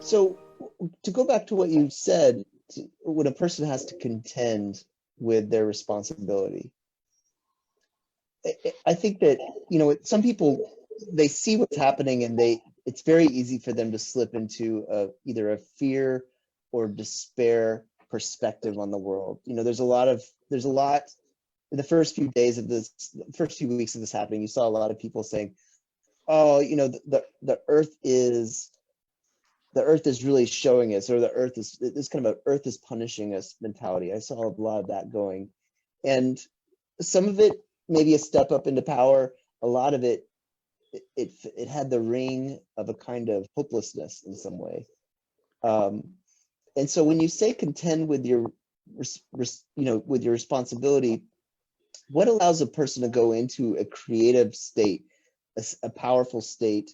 So to go back to what you said, when a person has to contend with their responsibility, I think that, some people, they see what's happening and it's very easy for them to slip into either a fear or despair perspective on the world. There's a lot in the first few days of this, first few weeks of this happening, you saw a lot of people saying, oh, the earth is really showing us, or the earth is this kind of earth is punishing us mentality. I saw a lot of that going, and some of it maybe a step up into power. A lot of it had the ring of a kind of hopelessness in some way. And so when you say contend with your with your responsibility, what allows a person to go into a creative state, a powerful state,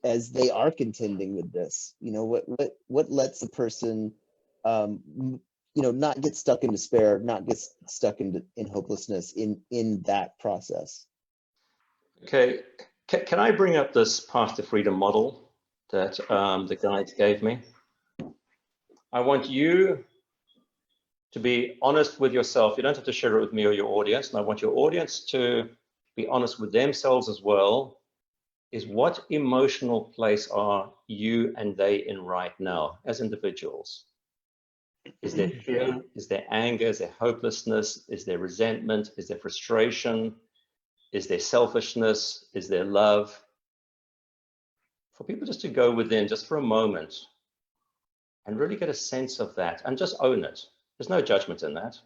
as they are contending with this? What lets a person not get stuck in despair, not get stuck in hopelessness in that process? Okay, can I bring up this path to freedom model that the guide gave me? I want you to be honest with yourself. You don't have to share it with me or your audience, and I want your audience to be honest with themselves as well. Is what emotional place are you and they in right now as individuals? Is there fear? Is there anger? Is there hopelessness? Is there resentment? Is there frustration? Is there selfishness? Is there love? For people just to go within just for a moment and really get a sense of that and just own it. There's no judgment in that,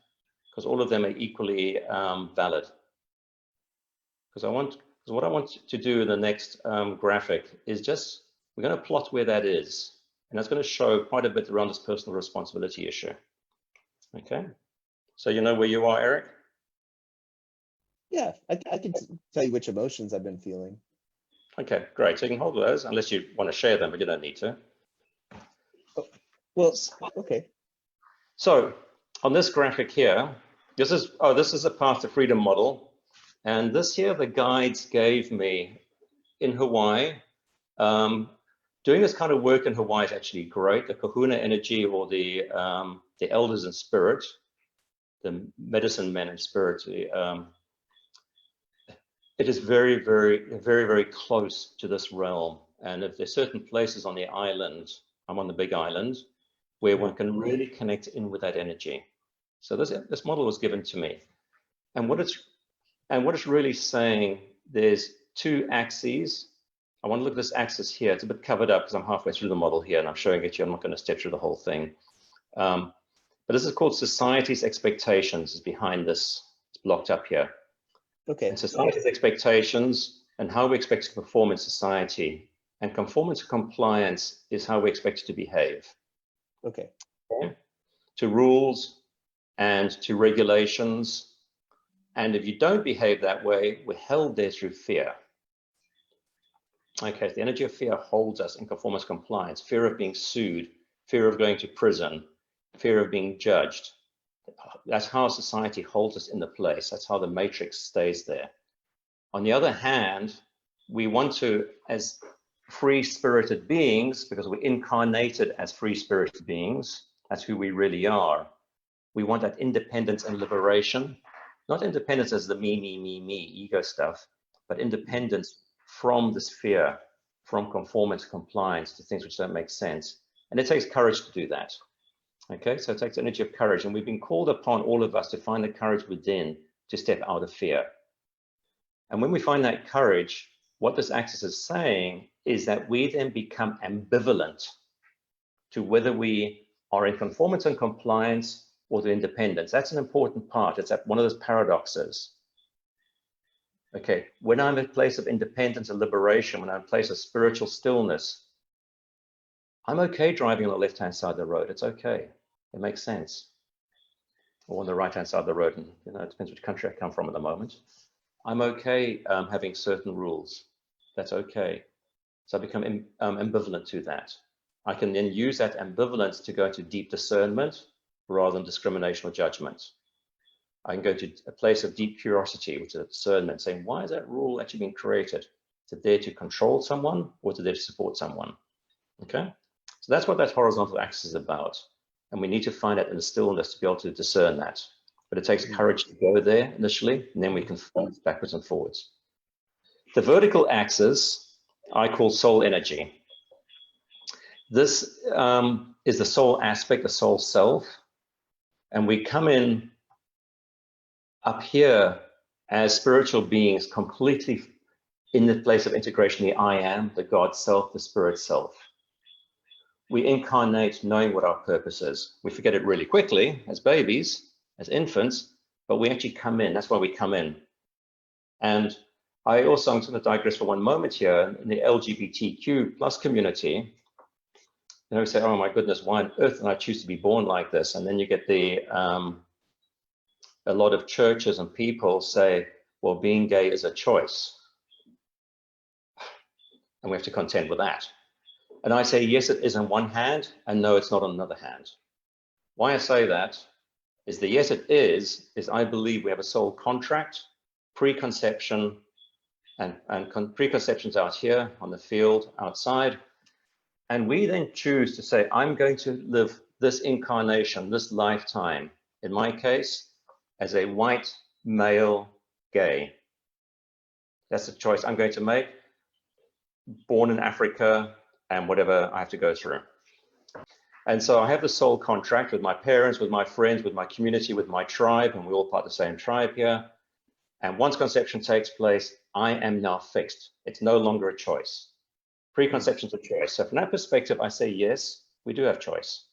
because all of them are equally valid. Because what I want to do in the next graphic is we're going to plot where that is. And that's going to show quite a bit around this personal responsibility issue. Okay, so you know where you are, Eric? Yeah, I can tell you which emotions I've been feeling. Okay, great. So you can hold those unless you want to share them, but you don't need to. Well, okay. So on this graphic here, this is a path to freedom model. And this here, the guides gave me in Hawaii. Doing this kind of work in Hawaii is actually great. The kahuna energy, or the elders in spirit, the medicine men in spirit, it is very, very, very, very close to this realm. And if there's certain places on the island, I'm on the big island, where one can really connect in with that energy. So this model was given to me. And what it's really saying, there's two axes. I want to look at this axis here. It's a bit covered up because I'm halfway through the model here and I'm showing it to you. I'm not going to step through the whole thing. But this is called society's expectations is behind this. It's blocked up here. Okay. And society's expectations and how we expect to perform in society. And conformance to compliance is how we expect to behave. Okay. To rules and to regulations. And if you don't behave that way, we're held there through fear. Okay, so the energy of fear holds us in conformance compliance, fear of being sued, fear of going to prison, fear of being judged. That's how society holds us in the place. That's how the matrix stays there. On the other hand, we want to, as free-spirited beings, because we're incarnated as free-spirited beings, that's who we really are. We want that independence and liberation, not independence as the me, ego stuff, but independence from this fear, from conformance, compliance to things which don't make sense. And it takes courage to do that. Okay, so it takes energy of courage. And we've been called upon, all of us, to find the courage within to step out of fear. And when we find that courage, what this axis is saying is that we then become ambivalent to whether we are in conformance and compliance or the independence. That's an important part. It's one of those paradoxes. Okay, when I'm in a place of independence and liberation, when I'm in a place of spiritual stillness, I'm okay driving on the left-hand side of the road. It's okay. It makes sense. Or on the right-hand side of the road, and it depends which country I come from at the moment. I'm okay having certain rules. That's okay. So I become ambivalent to that. I can then use that ambivalence to go into deep discernment rather than discrimination or judgment. I can go to a place of deep curiosity, which is discernment, saying, why is that rule actually being created? Is it there to control someone or is it there to support someone? Okay, So that's what that horizontal axis is about. And we need to find that in the stillness to be able to discern that. But it takes courage to go there initially, and then we can float backwards and forwards. The vertical axis, I call soul energy. This is the soul aspect, the soul self. And we come in up here as spiritual beings, completely in the place of integration, the I am, the God self, the spirit self. We incarnate knowing what our purpose is. We forget it really quickly as babies, as infants, but we actually come in. That's why we come in. And I'm going to digress for one moment here. In the LGBTQ plus community, we say, oh my goodness, why on earth did I choose to be born like this? And then you get a lot of churches and people say, well, being gay is a choice. And we have to contend with that. And I say, yes, it is on one hand, and no, it's not on another hand. Why I say that is the yes, it is I believe we have a soul contract, preconception, and preconceptions out here on the field outside. And we then choose to say, I'm going to live this incarnation, this lifetime, in my case, as a white male gay. That's the choice I'm going to make, born in Africa, and whatever I have to go through. And so I have the soul contract with my parents, with my friends, with my community, with my tribe, and we're all part of the same tribe here. And once conception takes place, I am now fixed. It's no longer a choice. Preconception's a choice. So from that perspective, I say, yes, we do have choice.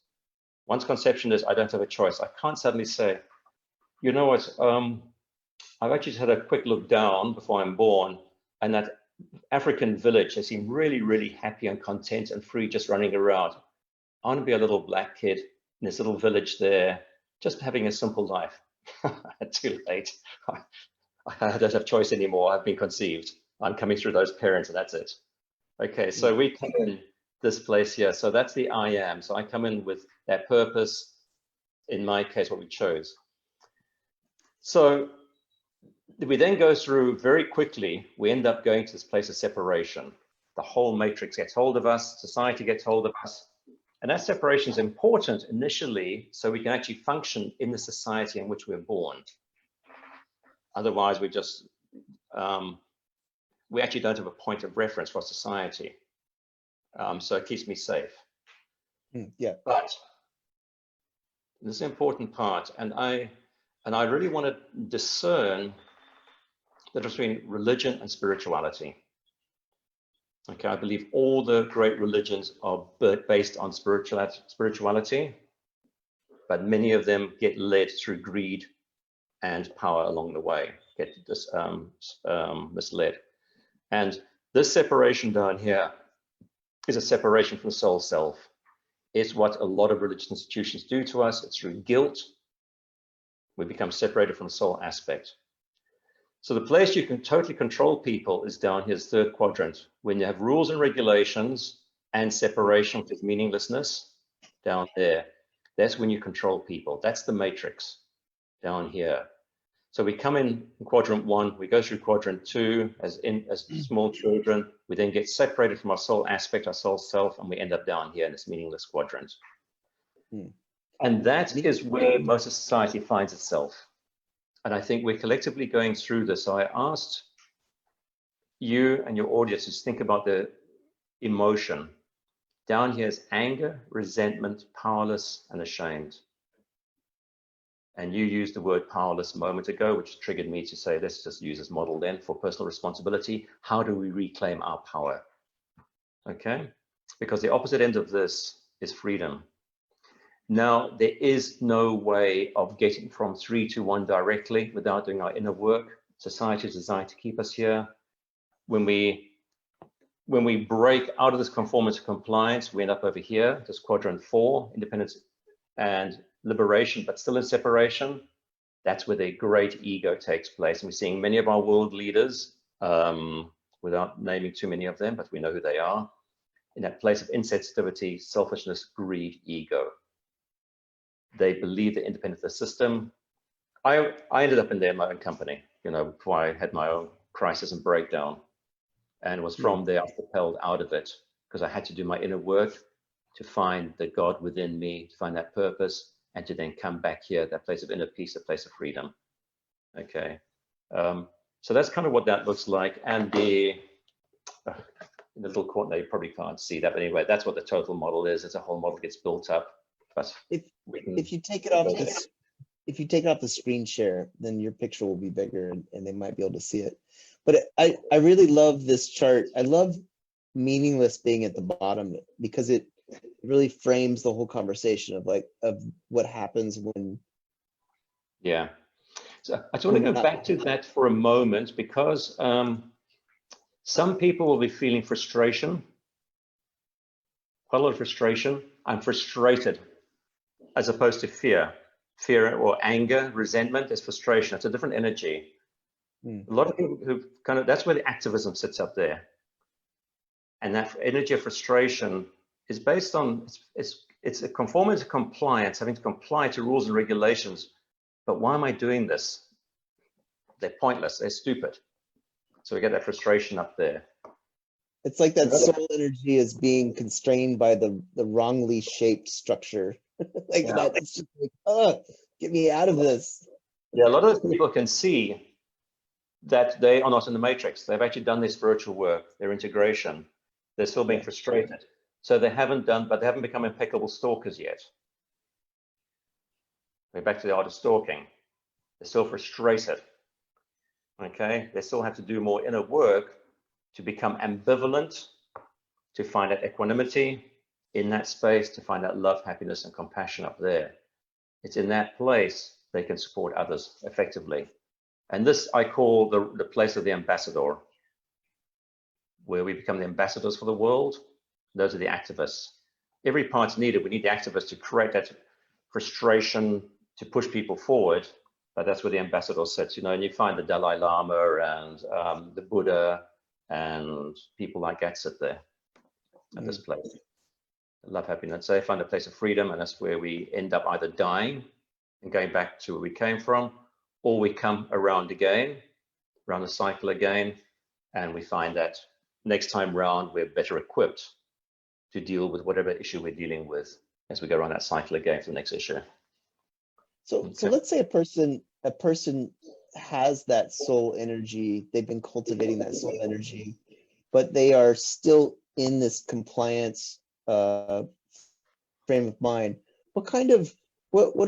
Once conception is, I don't have a choice. I can't suddenly say, you know what, I've actually just had a quick look down before I'm born, and that African village, they seem really, really happy and content and free, just running around. I want to be a little black kid in this little village there, just having a simple life. Too late. I don't have choice anymore. I've been conceived. I'm coming through those parents, and that's it. Okay, so we come in this place here. So that's the I am. So I come in with that purpose, in my case, what we chose. So we then go through very quickly, we end up going to this place of separation. The whole matrix gets hold of us, society gets hold of us. And that separation is important initially so we can actually function in the society in which we're born. Otherwise, we just, we actually don't have a point of reference for society. So it keeps me safe. Yeah. But this is an important part, and I really want to discern the difference between religion and spirituality. Okay, I believe all the great religions are based on spirituality, but many of them get led through greed and power along the way, get misled. And this separation down here is a separation from the soul self. It's what a lot of religious institutions do to us. It's through guilt. We become separated from the soul aspect. So the place you can totally control people is down here, this third quadrant, when you have rules and regulations and separation, which is meaninglessness, down there. That's when you control people. That's the matrix down here. So we come in quadrant 1, we go through quadrant 2 as small children. We then get separated from our soul aspect, our soul self, and we end up down here in this meaningless quadrant. And that is where most of society finds itself. And I think we're collectively going through this. So I asked you and your audience to think about the emotion. Down here is anger, resentment, powerless, and ashamed. And you used the word powerless a moment ago, which triggered me to say, let's just use this model then for personal responsibility. How do we reclaim our power? Okay, because the opposite end of this is freedom. Now, there is no way of getting from 3 to 1 directly without doing our inner work. Society is designed to keep us here. When we break out of this conformance to compliance, we end up over here, this quadrant 4, independence and liberation, but still in separation. That's where the great ego takes place. And we're seeing many of our world leaders, without naming too many of them, but we know who they are, in that place of insensitivity, selfishness, greed, ego. They believe they're independent of the system. I ended up in there in my own company, you know, before I had my own crisis and breakdown. And it was from there I was propelled out of it because I had to do my inner work. to find the God within me, to find that purpose, and to then come back here, that place of inner peace, a place of freedom. Okay. So that's kind of what that looks like. And in the little corner, you probably can't see that, but anyway, that's what the total model is. It's a whole model gets built up. But if you take it off if you take it off the screen share, then your picture will be bigger and they might be able to see it. But I really love this chart. I love meaningless being at the bottom because it really frames the whole conversation of what happens when. Yeah. So I just want to go back to that for a moment because some people will be feeling frustration, quite a lot of frustration. I'm frustrated as opposed to fear. Fear or anger, resentment is frustration. It's a different energy. A lot of people who that's where the activism sits up there. And that energy of frustration is based on, it's a conforming to compliance, having to comply to rules and regulations. But why am I doing this? They're pointless, they're stupid. So we get that frustration up there. It's like that soul energy is being constrained by the wrongly shaped structure. Like that, it's just like, get me out of this. Yeah, a lot of people can see that they are not in the matrix. They've actually done their spiritual work, their integration. They're still being frustrated. So they haven't become impeccable stalkers yet. We're back to the art of stalking. They're still frustrated. Okay, they still have to do more inner work to become ambivalent, to find that equanimity in that space, to find that love, happiness, and compassion up there. It's in that place they can support others effectively. And this I call the place of the ambassador, where we become the ambassadors for the world. Those are the activists. Every part's needed. We need the activists to create that frustration, to push people forward. But that's where the ambassador sits, and you find the Dalai Lama and the Buddha and people like that sit there at this place. Love, happiness. So they find a place of freedom, and that's where we end up either dying and going back to where we came from, or we come around again, around the cycle again, and we find that next time round we're better equipped to deal with whatever issue we're dealing with as we go around that cycle again for the next issue. So let's say a person has that soul energy, they've been cultivating that soul energy, but they are still in this compliance frame of mind. What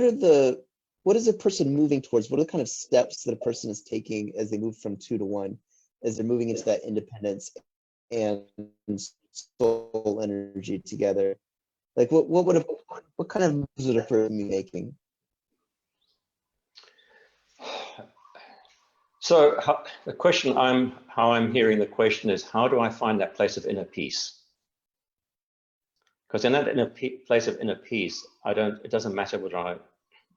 is a person moving towards? What are the kind of steps that a person is taking as they move from 2 to 1, as they're moving into that independence and soul energy together? Like what kind of moves would a person be making? So the question how I'm hearing the question is, how do I find that place of inner peace? Because in that place of inner peace, it doesn't matter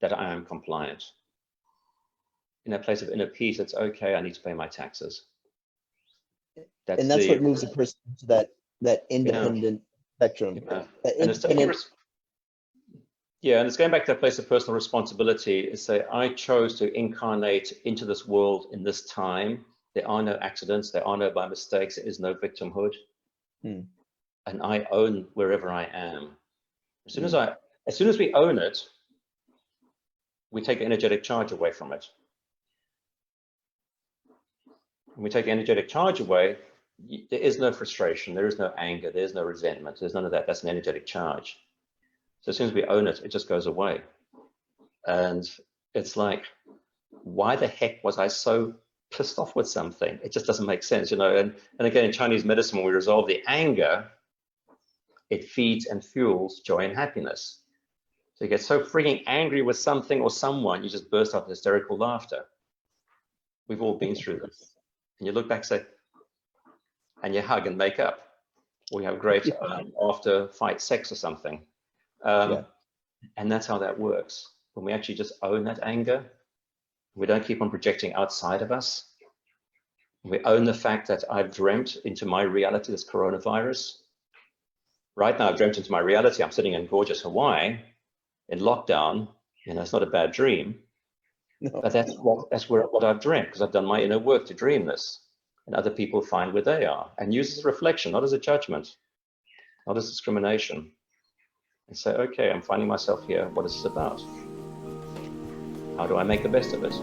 that I am compliant. In that place of inner peace, it's okay, I need to pay my taxes. That's what moves a person to that independent spectrum. And it's going back to that place of personal responsibility. Is say, I chose to incarnate into this world in this time. There are no accidents. There are no by mistakes. There is no victimhood. And I own wherever I am. As soon as we own it, we take energetic charge away from it. When we take energetic charge away, there is no frustration. There is no anger. There's no resentment. There's none of that. That's an energetic charge. So as soon as we own it, it just goes away. And it's like, why the heck was I so pissed off with something? It just doesn't make sense, And again, in Chinese medicine, when we resolve the anger, it feeds and fuels joy and happiness. So you get so freaking angry with something or someone, you just burst out in hysterical laughter. We've all been through this. And you look back, say, and you hug and make up. Or you have great after fight sex or something. And that's how that works. When we actually just own that anger, we don't keep on projecting outside of us. We own the fact that I've dreamt into my reality this coronavirus. Right now, I've dreamt into my reality. I'm sitting in gorgeous Hawaii in lockdown. It's not a bad dream. No. But that's what I've dreamt, because I've done my inner work to dream this. And other people find where they are and use it as a reflection, not as a judgment, not as discrimination. and say, okay, I'm finding myself here. What is this about? How do I make the best of it?